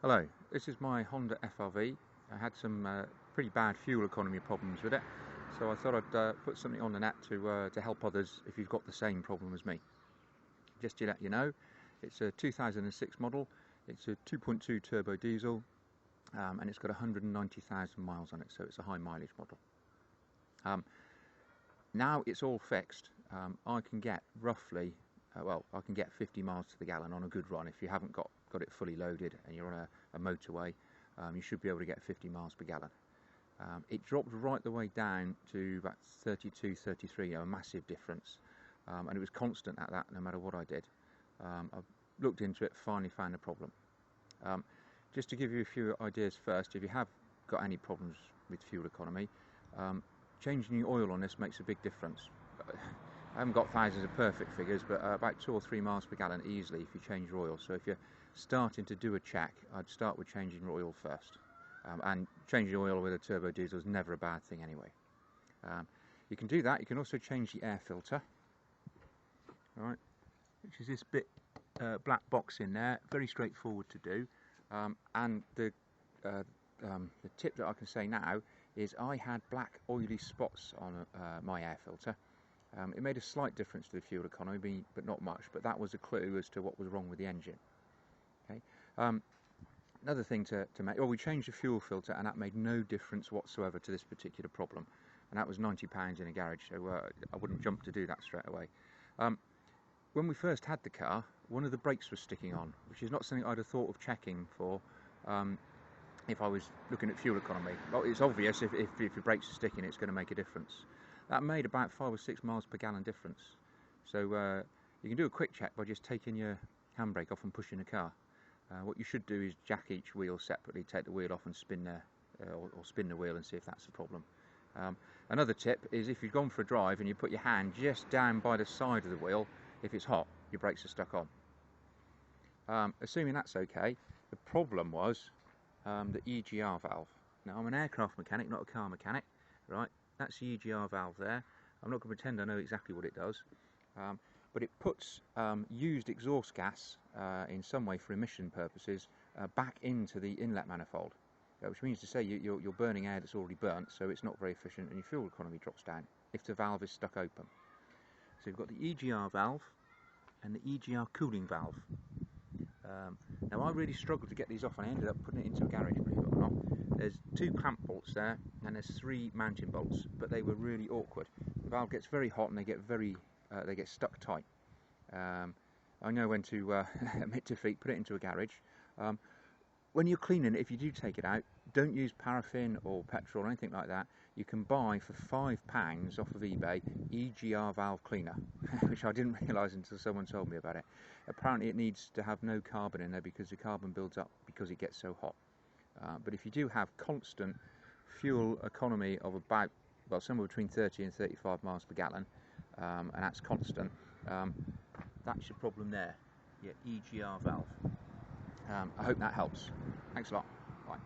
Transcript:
Hello, this is my Honda FRV. I had some pretty bad fuel economy problems with it, so I thought I'd put something on the net to help others if you've got the same problem as me. Just to let you know, it's a 2006 model, it's a 2.2 turbo diesel, and it's got 190,000 miles on it, so it's a high mileage model. Now it's all fixed. I can get roughly, I can get 50 miles to the gallon on a good run. If you haven't got it fully loaded and you're on a motorway, you should be able to get 50 miles per gallon. It dropped right the way down to about 32, 33, a massive difference, and it was constant at that no matter what I did. I've looked into it, finally found a problem. Just to give you a few ideas first, if you have got any problems with fuel economy, changing the oil on this makes a big difference. I haven't got thousands of perfect figures, but about 2 or 3 miles per gallon easily if you change your oil. So if you're starting to do a check, I'd start with changing your oil first. And changing your oil with a turbo diesel is never a bad thing anyway. You can do that. You can also change the air filter, right, which is this bit black box in there. Very straightforward to do. And the tip that I can say now is I had black oily spots on my air filter. It made a slight difference to the fuel economy, but not much, but that was a clue as to what was wrong with the engine. Okay. Another thing to make, we changed the fuel filter and that made no difference whatsoever to this particular problem, and that was £90 in a garage, so I wouldn't jump to do that straight away. When we first had the car, one of the brakes was sticking on, which is not something I'd have thought of checking for if I was looking at fuel economy. Well, it's obvious if your brakes are sticking, it's going to make a difference. That made about 5 or 6 miles per gallon difference. So you can do a quick check by just taking your handbrake off and pushing the car. What you should do is jack each wheel separately, take the wheel off and spin or spin the wheel and see if that's the problem. Another tip is if you've gone for a drive and you put your hand just down by the side of the wheel, if it's hot, your brakes are stuck on. Assuming that's okay, the problem was the EGR valve. Now I'm an aircraft mechanic, not a car mechanic, right? That's the EGR valve there. I'm not going to pretend I know exactly what it does, but it puts used exhaust gas in some way for emission purposes back into the inlet manifold, which means to say you're burning air that's already burnt, so it's not very efficient and your fuel economy drops down if the valve is stuck open. So you've got the EGR valve and the EGR cooling valve. Now I really struggled to get these off and I ended up putting it into a garage, believe it or not. There's 2 clamp bolts there and there's 3 mounting bolts, but they were really awkward. The valve gets very hot and they get stuck tight. I know when to admit defeat, put it into a garage. When you're cleaning it, if you do take it out, don't use paraffin or petrol or anything like that. You can buy for £5 off of eBay EGR valve cleaner, which I didn't realise until someone told me about it. Apparently it needs to have no carbon in there because the carbon builds up because it gets so hot. But if you do have constant fuel economy of about, somewhere between 30 and 35 miles per gallon, and that's constant, that's your problem there, your EGR valve. I hope that helps. Thanks a lot. Bye.